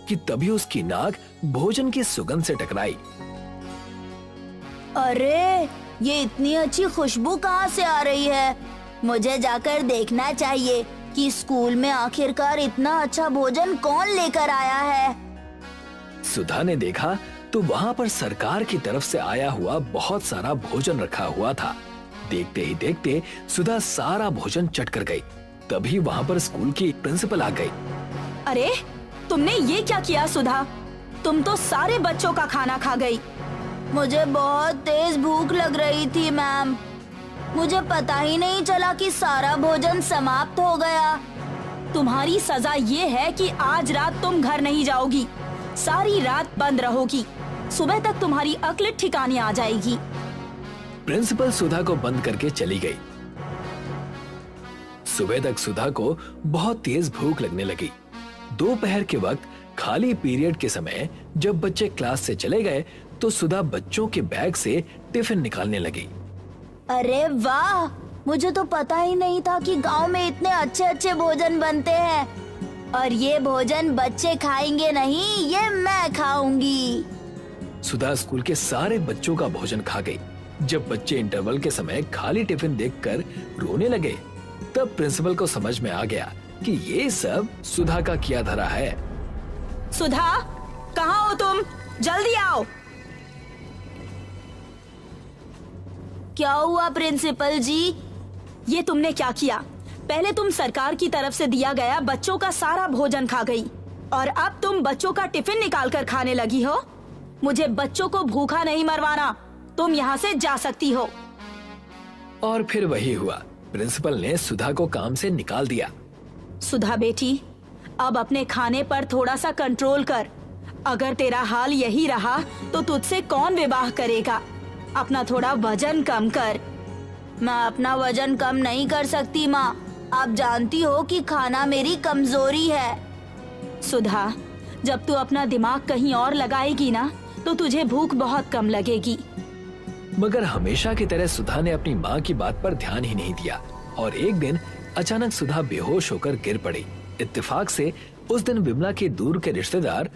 कि तभी उसकी नाक भोजन की सुगंध से टकराई। अरे, ये इतनी अच्छी खुशबू कहाँ से आ रही है? मुझे जाकर देखना चाहिए कि स्कूल में आखिरकार इतना अच्छा भोजन कौन लेकर आया है। सुधा ने देखा तो वहाँ पर सरकार की तरफ से आया हुआ बहुत सारा भोजन रखा हुआ था। देखते ही देखते सुधा सारा भोजन चट कर गई। तभी वहाँ पर स्कूल की प्रिंसिपल आ गई। अरे, तुमने ये क्या किया सुधा? तुम तो सारे बच्चों का खाना खा गई। मुझे बहुत तेज भूख लग रही थी मैम। मुझे पता ही नहीं चला कि सारा भोजन समाप्त हो गया। तुम्हारी सजा ये है कि आज रात तुम घर नहीं जाओगी। सारी रात बंद रहोगी। सुबह तक तुम्हारी अक्ल ठिकाने आ जाएगी। प्रिंसिपल सुधा को बंद करके चली गई। सुबह तक सुधा को बहुत तेज भूख लगने लगी। दोपहर के वक्त खाली पीरियड के समय जब बच्चे क्लास से चले गए तो सुधा बच्चों के बैग से टिफिन निकालने लगी। अरे वाह, मुझे तो पता ही नहीं था कि गांव में इतने अच्छे अच्छे भोजन बनते हैं। और ये भोजन बच्चे खाएंगे नहीं, ये मैं खाऊंगी। सुधा स्कूल के सारे बच्चों का भोजन खा गई। जब बच्चे इंटरवल के समय खाली टिफिन देखकर रोने लगे तब प्रिंसिपल को समझ में आ गया कि ये सब सुधा का किया धरा है। सुधा, कहाँ हो तुम? जल्दी आओ। क्या हुआ प्रिंसिपल जी? ये तुमने क्या किया? पहले तुम सरकार की तरफ से दिया गया बच्चों का सारा भोजन खा गई और अब तुम बच्चों का टिफिन निकाल कर खाने लगी हो। मुझे बच्चों को भूखा नहीं मरवाना। तुम यहाँ से जा सकती हो। और फिर वही हुआ। प्रिंसिपल ने सुधा को काम से निकाल दिया। सुधा बेटी, अब अपने खाने पर थोड़ा सा कंट्रोल कर। अगर तेरा हाल यही रहा तो तुझसे कौन विवाह करेगा? अपना थोड़ा वजन कम कर। मैं अपना वजन कम नहीं कर सकती माँ। आप जानती हो कि खाना मेरी कमजोरी है। सुधा, जब तू अपना दिमाग कहीं और लगाएगी ना तो तुझे भूख बहुत कम लगेगी। मगर हमेशा की तरह सुधा ने अपनी माँ की बात पर ध्यान ही नहीं दिया और एक दिन अचानक सुधा बेहोश होकर गिर पड़ी। इत्तेफाक से उस दिन विमला के दूर के रिश्तेदार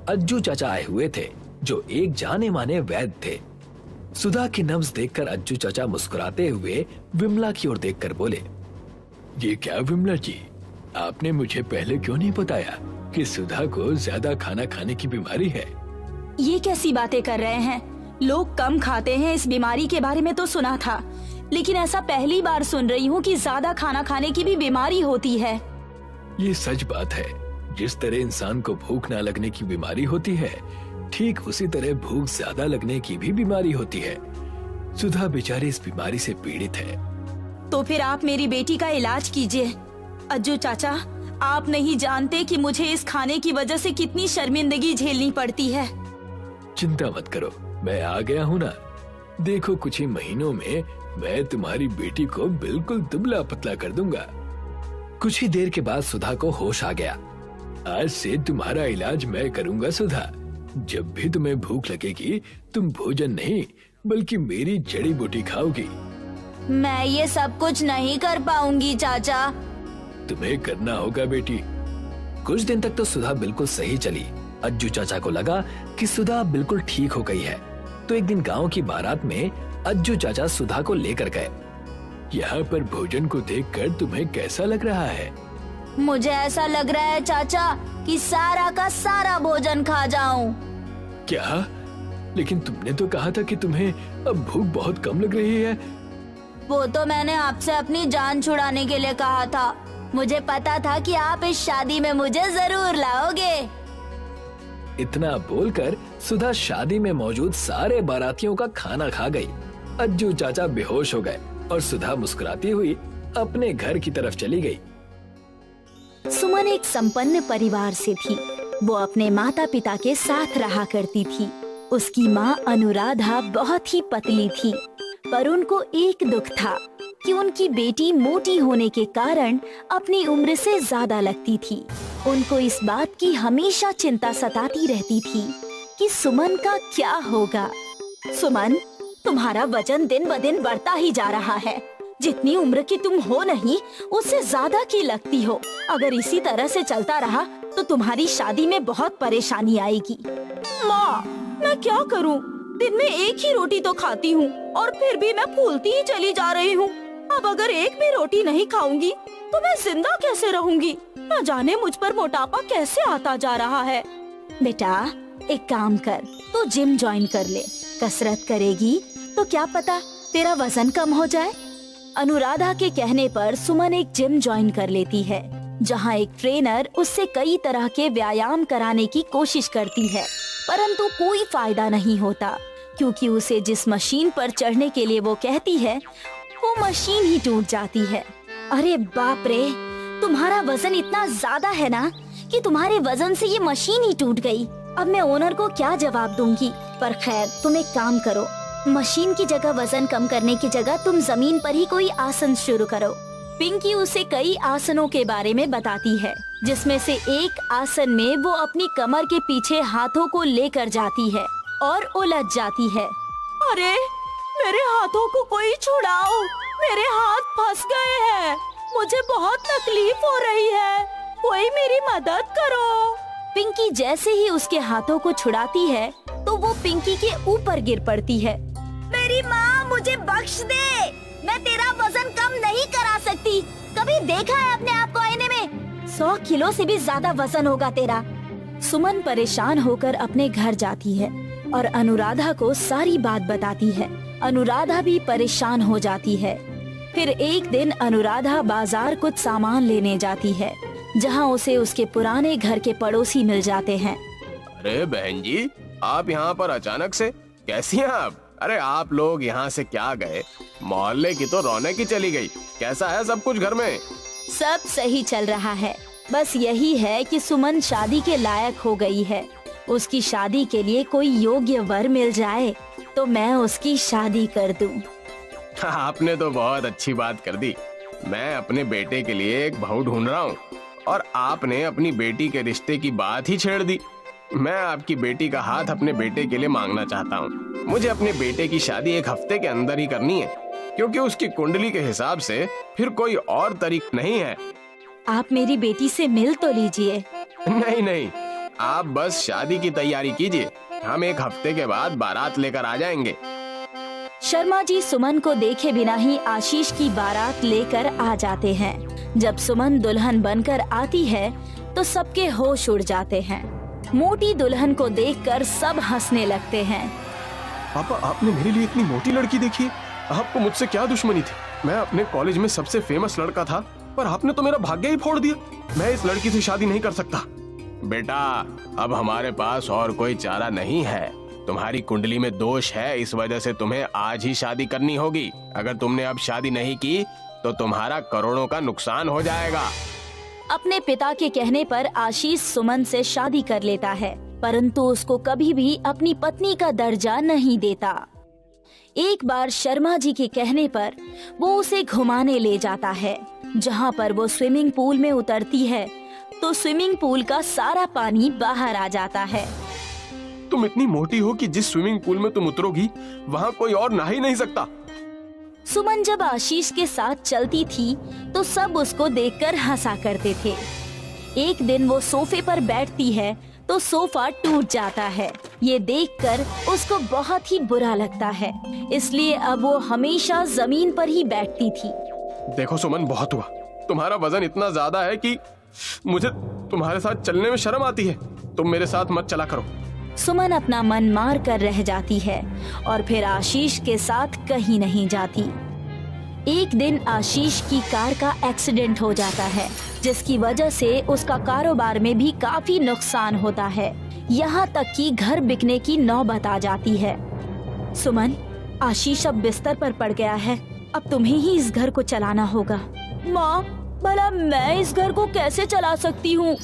अज्जू चाचा आए हुए थे जो एक जाने माने वैद्य थे। सुधा की नब्ज देखकर अज्जू चाचा मुस्कुराते हुए विमला की ओर देखकर बोले, ये क्या विमला जी, आपने मुझे पहले क्यों नहीं बताया कि सुधा को ज्यादा खाना खाने की बीमारी है? ये कैसी बातें कर रहे हैं? लोग कम खाते हैं इस बीमारी के बारे में तो सुना था, लेकिन ऐसा पहली बार सुन रही हूँ कि ज्यादा खाना खाने की भी बीमारी होती है। ये सच बात है। जिस तरह इंसान को भूख ना लगने की बीमारी होती है, ठीक उसी तरह भूख ज्यादा लगने की भी बीमारी होती है। सुधा बेचारी इस बीमारी से पीड़ित है। तो फिर आप मेरी बेटी का इलाज कीजिए। अज्जू चाचा, आप नहीं जानते कि मुझे इस खाने की वजह से कितनी शर्मिंदगी झेलनी पड़ती है। चिंता मत करो, मैं आ गया हूँ ना। देखो कुछ ही महीनों में मैं तुम्हारी बेटी को बिल्कुल दुबला पतला कर दूंगा। कुछ ही देर के बाद सुधा को होश आ गया। आज से तुम्हारा इलाज मैं करूंगा सुधा। जब भी तुम्हें भूख लगेगी तुम भोजन नहीं बल्कि मेरी जड़ी बूटी खाओगी। मैं ये सब कुछ नहीं कर पाऊंगी चाचा। तुम्हें करना होगा बेटी। कुछ दिन तक तो सुधा बिल्कुल सही चली। अज्जू चाचा को लगा कि सुधा बिल्कुल ठीक हो गई है, तो एक दिन गांव की बारात में अज्जू चाचा सुधा को लेकर गए। यहाँ पर भोजन को देखकर तुम्हें कैसा लग रहा है? मुझे ऐसा लग रहा है चाचा कि सारा का सारा भोजन खा जाऊं। क्या? लेकिन तुमने तो कहा था कि तुम्हें अब भूख बहुत कम लग रही है। वो तो मैंने आपसे अपनी जान छुड़ाने के लिए कहा था। मुझे पता था कि आप इस शादी में मुझे जरूर लाओगे। इतना बोलकर सुधा शादी में मौजूद सारे बारातियों का खाना खा गई। अज्जू चाचा बेहोश हो गए और सुधा मुस्कुराती हुई अपने घर की तरफ चली गई। सुमन एक संपन्न परिवार से थी। वो अपने माता पिता के साथ रहा करती थी। उसकी माँ अनुराधा बहुत ही पतली थी, पर उनको एक दुख था कि उनकी बेटी मोटी होने के कारण अपनी उम्र से ज्यादा लगती थी। उनको इस बात की हमेशा चिंता सताती रहती थी कि सुमन का क्या होगा। सुमन, तुम्हारा वजन दिन ब दिन बढ़ता ही जा रहा है। जितनी उम्र की तुम हो नहीं, उससे ज्यादा की लगती हो। अगर इसी तरह से चलता रहा तो तुम्हारी शादी में बहुत परेशानी आएगी। माँ, मैं क्या करूँ? दिन में एक ही रोटी तो खाती हूँ और फिर भी मैं फूलती ही चली जा रही हूँ। अब अगर एक भी रोटी नहीं खाऊंगी तो मैं जिंदा कैसे रहूंगी? न जाने मुझ पर मोटापा कैसे आता जा रहा है। बेटा, एक काम कर, तू जिम ज्वाइन कर ले। कसरत करेगी तो क्या पता तेरा वजन कम हो जाए। अनुराधा के कहने पर सुमन एक जिम ज्वाइन कर लेती है, जहाँ एक ट्रेनर उससे कई तरह के व्यायाम कराने की कोशिश करती है, परंतु कोई फायदा नहीं होता, क्योंकि उसे जिस मशीन पर चढ़ने के लिए वो कहती है, वो मशीन ही टूट जाती है। अरे बाप रे, तुम्हारा वजन इतना ज्यादा है ना कि तुम्हारे वजन से ये मशीन ही टूट गई। अब मैं ओनर को क्या जवाब दूंगी? पर खैर, तुम एक काम करो, मशीन की जगह वजन कम करने की जगह तुम जमीन पर ही कोई आसन शुरू करो। पिंकी उसे कई आसनों के बारे में बताती है, जिसमें से एक आसन में वो अपनी कमर के पीछे हाथों को लेकर जाती है और उलझ जाती है। अरे, मेरे हाथों को कोई छुड़ाओ, मेरे हाथ फंस गए हैं, मुझे बहुत तकलीफ हो रही है, कोई मेरी मदद करो। पिंकी जैसे ही उसके हाथों को छुड़ाती है तो वो पिंकी के ऊपर गिर पड़ती है। मेरी माँ, मुझे बख्श दे, मैं तेरा वजन कम नहीं करा सकती। कभी देखा है अपने आप को आईने में? 100 किलो से भी ज्यादा वजन होगा तेरा। सुमन परेशान होकर अपने घर जाती है और अनुराधा को सारी बात बताती है। अनुराधा भी परेशान हो जाती है। फिर एक दिन अनुराधा बाजार कुछ सामान लेने जाती है, जहाँ उसे उसके पुराने घर के पड़ोसी मिल जाते हैं। अरे बहन जी, आप यहाँ पर अचानक से? कैसी हैं आप? अरे आप लोग यहाँ से क्या गए? मोहल्ले की तो रौनक ही चली गई। कैसा है सब कुछ घर में? सब सही चल रहा है, बस यही है कि सुमन शादी के लायक हो गई है। उसकी शादी के लिए कोई योग्य वर मिल जाए तो मैं उसकी शादी कर दूं। आपने तो बहुत अच्छी बात कर दी। मैं अपने बेटे के लिए एक बहू ढूंढ रहा हूँ और आपने अपनी बेटी के रिश्ते की बात ही छेड़ दी। मैं आपकी बेटी का हाथ अपने बेटे के लिए मांगना चाहता हूँ। मुझे अपने बेटे की शादी 1 हफ्ते के अंदर ही करनी है, क्योंकि उसकी कुंडली के हिसाब से फिर कोई और तरीका नहीं है। आप मेरी बेटी से मिल तो लीजिए। नहीं नहीं, आप बस शादी की तैयारी कीजिए, हम 1 हफ्ते के बाद बारात लेकर आ जाएंगे। शर्मा जी सुमन को देखे बिना ही आशीष की बारात लेकर आ जाते हैं। जब सुमन दुल्हन बनकर आती है तो सबके होश उड़ जाते हैं। मोटी दुल्हन को देखकर सब हंसने लगते हैं। पापा, आपने मेरे लिए इतनी मोटी लड़की देखी? आपको मुझसे क्या दुश्मनी थी? मैं अपने कॉलेज में सबसे फेमस लड़का था, पर आपने तो मेरा भाग्य ही फोड़ दिया। मैं इस लड़की से शादी नहीं कर सकता। बेटा, अब हमारे पास और कोई चारा नहीं है। तुम्हारी कुंडली में दोष है, इस वजह से तुम्हें आज ही शादी करनी होगी। अगर तुमने अब शादी नहीं की तो तुम्हारा करोड़ों का नुकसान हो जाएगा। अपने पिता के कहने पर आशीष सुमन से शादी कर लेता है, परंतु उसको कभी भी अपनी पत्नी का दर्जा नहीं देता। एक बार शर्मा जी के कहने पर वो उसे घुमाने ले जाता है, जहाँ पर वो स्विमिंग पूल में उतरती है तो स्विमिंग पूल का सारा पानी बाहर आ जाता है। तुम इतनी मोटी हो कि जिस स्विमिंग पूल में तुम उतरोगी वहाँ कोई और नहा ही नहीं सकता। सुमन जब आशीष के साथ चलती थी तो सब उसको देखकर हंसा करते थे। एक दिन वो सोफे पर बैठती है तो सोफा टूट जाता है। ये देखकर उसको बहुत ही बुरा लगता है, इसलिए अब वो हमेशा जमीन पर ही बैठती थी। देखो सुमन, बहुत हुआ। तुम्हारा वजन इतना ज्यादा है कि मुझे तुम्हारे साथ चलने में शर्म आती है। तुम मेरे साथ मत चला करो। सुमन अपना मन मार कर रह जाती है और फिर आशीष के साथ कहीं नहीं जाती। एक दिन आशीष की कार का एक्सीडेंट हो जाता है, जिसकी वजह से उसका कारोबार में भी काफी नुकसान होता है। यहाँ तक कि घर बिकने की नौबत आ जाती है। सुमन, आशीष अब बिस्तर पर पड़ गया है, अब तुम्हें ही इस घर को चलाना होगा। माँ, भला मैं इस घर को कैसे चला सकती हूँ?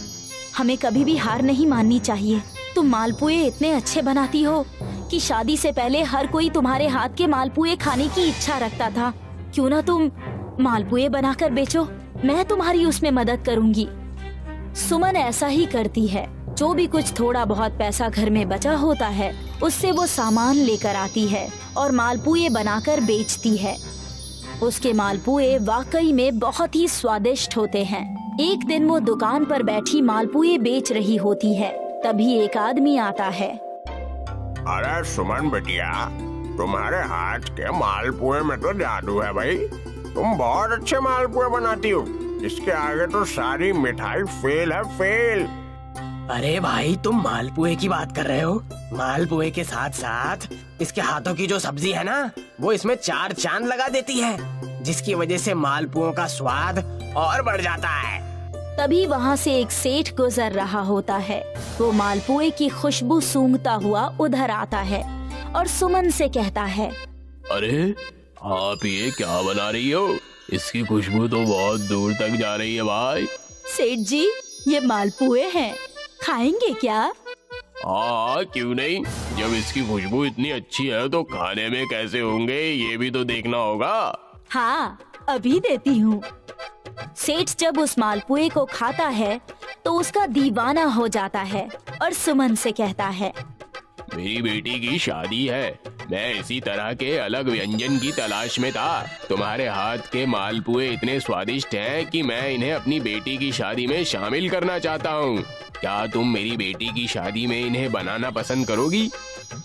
हमें कभी भी हार नहीं माननी चाहिए। तुम मालपुए इतने अच्छे बनाती हो कि शादी से पहले हर कोई तुम्हारे हाथ के मालपुए खाने की इच्छा रखता था। क्यों ना तुम मालपुए बनाकर बेचो, मैं तुम्हारी उसमें मदद करूंगी। सुमन ऐसा ही करती है। जो भी कुछ थोड़ा बहुत पैसा घर में बचा होता है उससे वो सामान लेकर आती है और मालपुए बनाकर बेचती है। उसके मालपुए वाकई में बहुत ही स्वादिष्ट होते हैं। एक दिन वो दुकान पर बैठी मालपुए बेच रही होती है, तभी एक आदमी आता है। अरे सुमन बेटिया, तुम्हारे हाथ के मालपुए में तो जादू है भाई। तुम बहुत अच्छे मालपुए बनाती हो। इसके आगे तो सारी मिठाई फेल है, फेल। अरे भाई, तुम मालपुए की बात कर रहे हो? मालपुए के साथ साथ इसके हाथों की जो सब्जी है ना, वो इसमें 4 चांद लगा देती है, जिसकी वजह से मालपुओं का स्वाद और बढ़ जाता है। तभी वहाँ से एक सेठ गुजर रहा होता है। वो मालपुए की खुशबू सूंघता हुआ उधर आता है और सुमन से कहता है, अरे आप ये क्या बना रही हो? इसकी खुशबू तो बहुत दूर तक जा रही है भाई। सेठ जी, ये मालपुए हैं, खाएंगे क्या? हाँ, क्यों नहीं। जब इसकी खुशबू इतनी अच्छी है तो खाने में कैसे होंगे ये भी तो देखना होगा। हाँ, अभी देती हूँ। सेठ जब उस मालपुए को खाता है तो उसका दीवाना हो जाता है और सुमन से कहता है, मेरी बेटी की शादी है, मैं इसी तरह के अलग व्यंजन की तलाश में था। तुम्हारे हाथ के मालपुए इतने स्वादिष्ट हैं कि मैं इन्हें अपनी बेटी की शादी में शामिल करना चाहता हूँ। क्या तुम मेरी बेटी की शादी में इन्हें बनाना पसंद करोगी?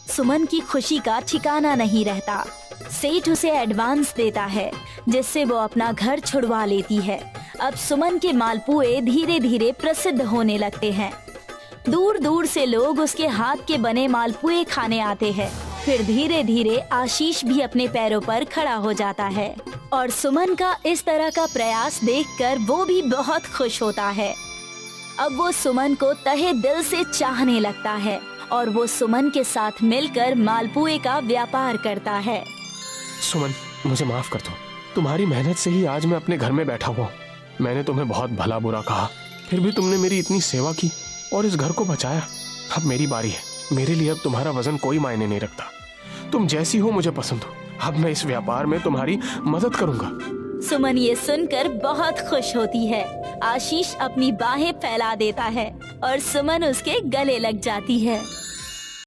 सुमन की खुशी का ठिकाना नहीं रहता। सेठ उसे एडवांस देता है, जिससे वो अपना घर छुड़वा लेती है। अब सुमन के मालपुए धीरे धीरे प्रसिद्ध होने लगते हैं। दूर दूर से लोग उसके हाथ के बने मालपुए खाने आते हैं। फिर धीरे धीरे आशीष भी अपने पैरों पर खड़ा हो जाता है और सुमन का इस तरह का प्रयास देखकर वो भी बहुत खुश होता है। अब वो सुमन को तहे दिल से चाहने लगता है और वो सुमन के साथ मिलकर मालपुए का व्यापार करता है। सुमन, मुझे माफ कर दो। तुम्हारी मेहनत से ही आज मैं अपने घर में बैठा हुआ हूँ। मैंने तुम्हें बहुत भला बुरा कहा, फिर भी तुमने मेरी इतनी सेवा की और इस घर को बचाया। अब मेरी बारी है। मेरे लिए अब तुम्हारा वजन कोई मायने नहीं रखता। तुम जैसी हो मुझे पसंद हो। अब मैं इस व्यापार में तुम्हारी मदद करूंगा। सुमन ये सुनकर बहुत खुश होती है। आशीष अपनी बाहें फैला देता है और सुमन उसके गले लग जाती है।